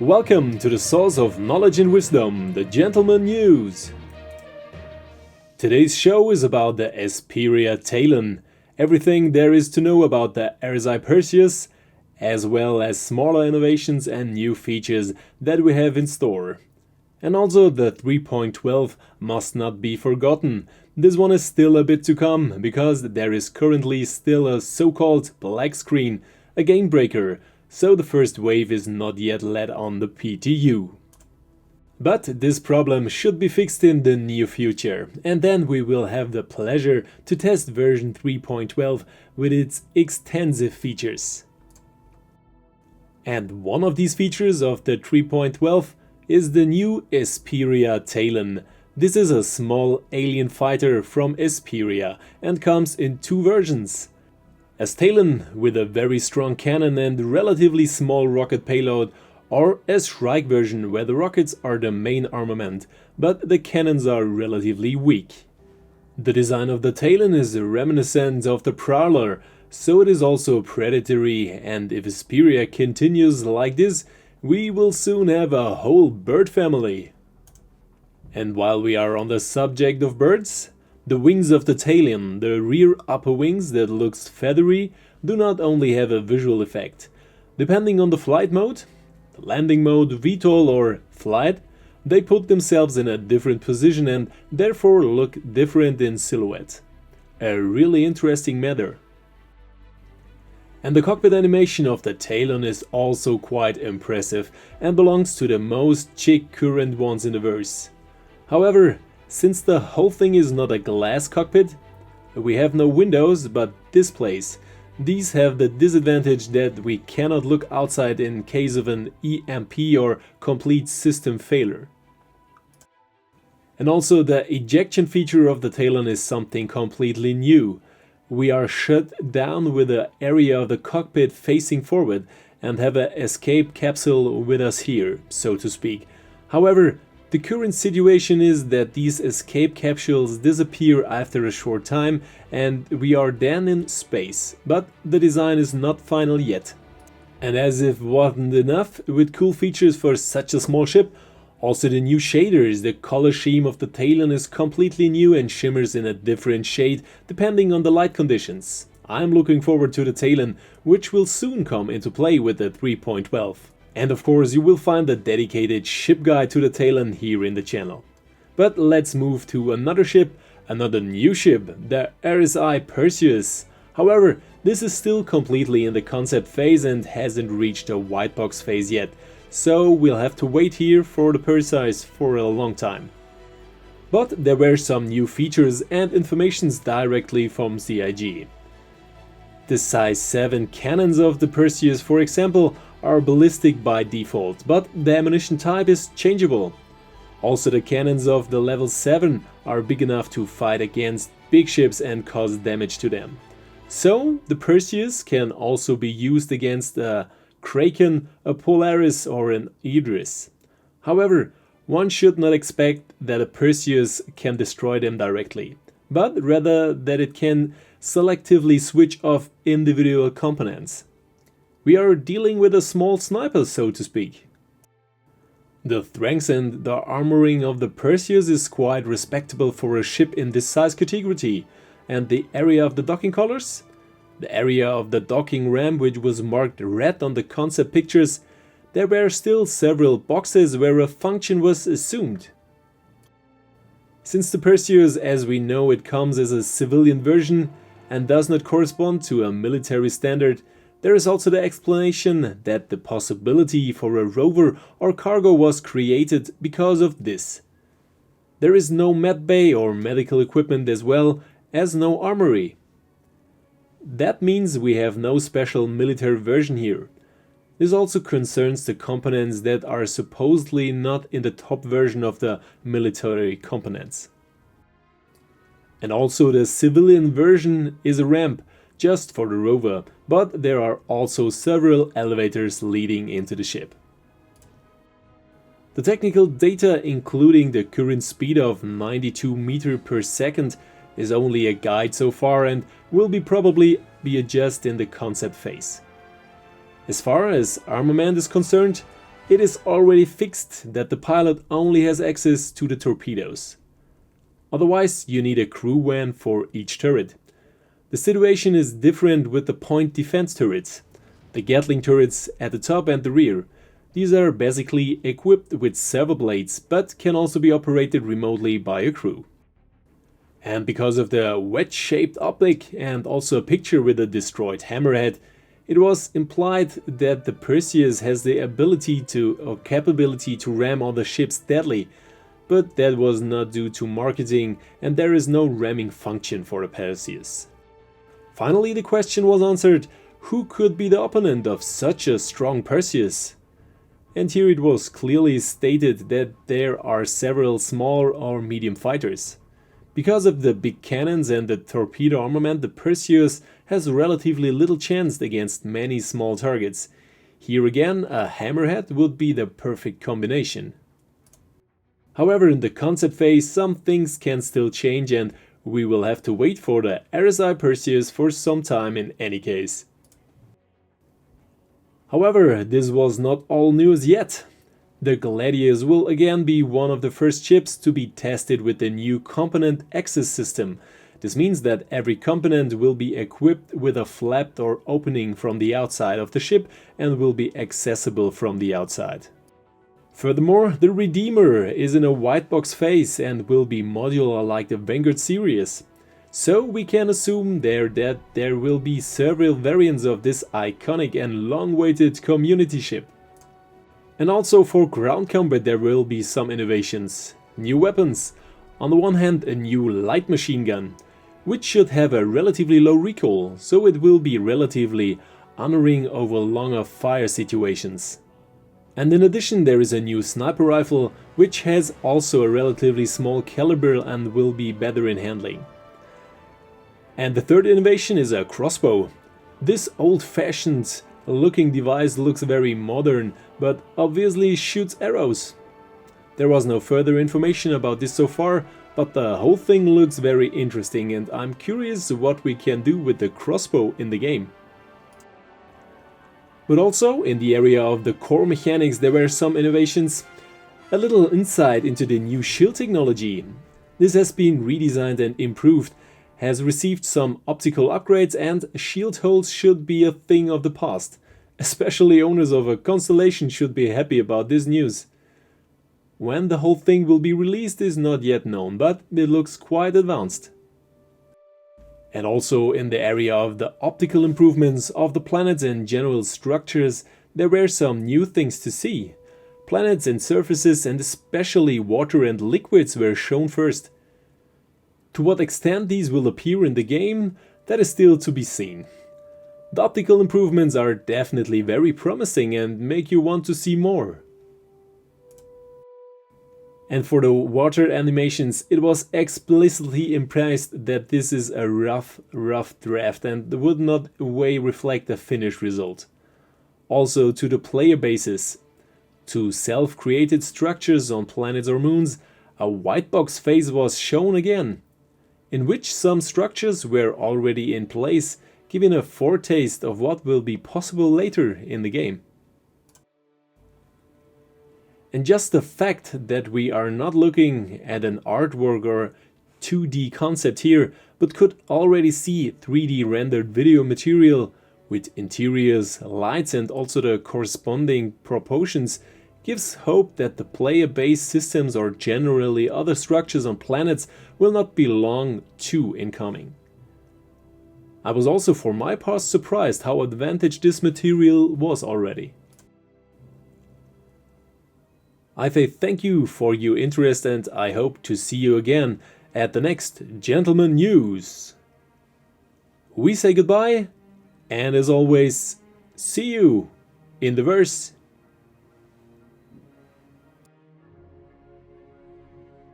Welcome to the source of knowledge and wisdom, the Gentleman News. Today's show is about the Esperia Talon, everything there is to know about the RSI Perseus, as well as smaller innovations and new features that we have in store. And also the 3.12 must not be forgotten. This one is still a bit to come, because there is currently still a so-called black screen, a game breaker, so the first wave is not yet led on the PTU. But this problem should be fixed in the near future, and then we will have the pleasure to test version 3.12 with its extensive features. And one of these features of the 3.12 is the new Esperia Talon. This is a small alien fighter from Esperia and comes in two versions. As Talon with a very strong cannon and relatively small rocket payload, or a Shrike version where the rockets are the main armament, but the cannons are relatively weak. The design of the Talon is reminiscent of the Prowler, so it is also predatory, and if Esperia continues like this, we will soon have a whole bird family. And while we are on the subject of birds, the wings of the Talon, the rear upper wings that looks feathery, do not only have a visual effect. Depending on the flight mode, the landing mode, VTOL or flight, they put themselves in a different position and therefore look different in silhouette. A really interesting matter. And the cockpit animation of the Talon is also quite impressive and belongs to the most chic current ones in the verse. However, since the whole thing is not a glass cockpit, we have no windows but displays. These have the disadvantage that we cannot look outside in case of an EMP or complete system failure. And also the ejection feature of the Talon is something completely new. We are shut down with the area of the cockpit facing forward and have an escape capsule with us here, so to speak. However, the current situation is that these escape capsules disappear after a short time and we are then in space, but the design is not final yet. And as if wasn't enough with cool features for such a small ship, also the new shaders, the color scheme of the Talon is completely new and shimmers in a different shade depending on the light conditions. I'm looking forward to the Talon, which will soon come into play with the 3.12. And of course you will find a dedicated ship guide to the Talon here in the channel. But let's move to another ship, another new ship, the RSI Perseus. However, this is still completely in the concept phase and hasn't reached the white box phase yet, so we'll have to wait here for the Perseus for a long time. But there were some new features and informations directly from CIG. The size 7 cannons of the Perseus, for example, are ballistic by default, but the ammunition type is changeable. Also the cannons of the level 7 are big enough to fight against big ships and cause damage to them. So the Perseus can also be used against a Kraken, a Polaris or an Idris. However, one should not expect that a Perseus can destroy them directly, but rather that it can selectively switch off individual components. We are dealing with a small sniper, so to speak. The strength and the armoring of the Perseus is quite respectable for a ship in this size category, and the area of the docking colors? The area of the docking ramp, which was marked red on the concept pictures, there were still several boxes where a function was assumed. Since the Perseus, as we know, it comes as a civilian version and does not correspond to a military standard, there is also the explanation that the possibility for a rover or cargo was created because of this. There is no med bay or medical equipment as well as no armory. That means we have no special military version here. This also concerns the components that are supposedly not in the top version of the military components. And also the civilian version is a ramp just for the rover, but there are also several elevators leading into the ship. The technical data, including the current speed of 92 meters per second, is only a guide so far and will probably be adjusted in the concept phase. As far as armament is concerned, it is already fixed that the pilot only has access to the torpedoes. Otherwise, you need a crew van for each turret. The situation is different with the point defense turrets, the Gatling turrets at the top and the rear. These are basically equipped with servo blades, but can also be operated remotely by a crew. And because of the wedge-shaped optic and also a picture with a destroyed hammerhead, it was implied that the Perseus has the capability to ram other ships deadly, but that was not due to marketing and there is no ramming function for the Perseus. Finally, the question was answered: who could be the opponent of such a strong Perseus? And here it was clearly stated that there are several small or medium fighters. Because of the big cannons and the torpedo armament, the Perseus has relatively little chance against many small targets. Here again, a hammerhead would be the perfect combination. However, in the concept phase, some things can still change and we will have to wait for the RSI Perseus for some time in any case. However, this was not all news yet. The Gladius will again be one of the first ships to be tested with the new component access system. This means that every component will be equipped with a flap or opening from the outside of the ship and will be accessible from the outside. Furthermore, the Redeemer is in a white box phase and will be modular like the Vanguard series. So we can assume that there will be several variants of this iconic and long-awaited community ship. And also for ground combat there will be some innovations. New weapons. On the one hand, a new light machine gun, which should have a relatively low recoil, so it will be relatively honoring over longer fire situations. And in addition there is a new sniper rifle, which has also a relatively small caliber and will be better in handling. And the third innovation is a crossbow. This old-fashioned looking device looks very modern, but obviously shoots arrows. There was no further information about this so far, but the whole thing looks very interesting and I'm curious what we can do with the crossbow in the game. But also, in the area of the core mechanics there were some innovations. A little insight into the new shield technology. This has been redesigned and improved, has received some optical upgrades, and shield holes should be a thing of the past. Especially owners of a Constellation should be happy about this news. When the whole thing will be released is not yet known, but it looks quite advanced. And also in the area of the optical improvements of the planets and general structures, there were some new things to see. Planets and surfaces and especially water and liquids were shown first. To what extent these will appear in the game, that is still to be seen. The optical improvements are definitely very promising and make you want to see more. And for the water animations, it was explicitly impressed that this is a rough draft and would not reflect the finished result. Also to the player bases. To self-created structures on planets or moons, a white box phase was shown again, in which some structures were already in place, giving a foretaste of what will be possible later in the game. And just the fact that we are not looking at an artwork or 2D concept here, but could already see 3D rendered video material with interiors, lights and also the corresponding proportions, gives hope that the player-based systems or generally other structures on planets will not be long too incoming. I was also for my part surprised how advantaged this material was already. I say thank you for your interest and I hope to see you again at the next Gentleman News. We say goodbye and as always, see you in the verse.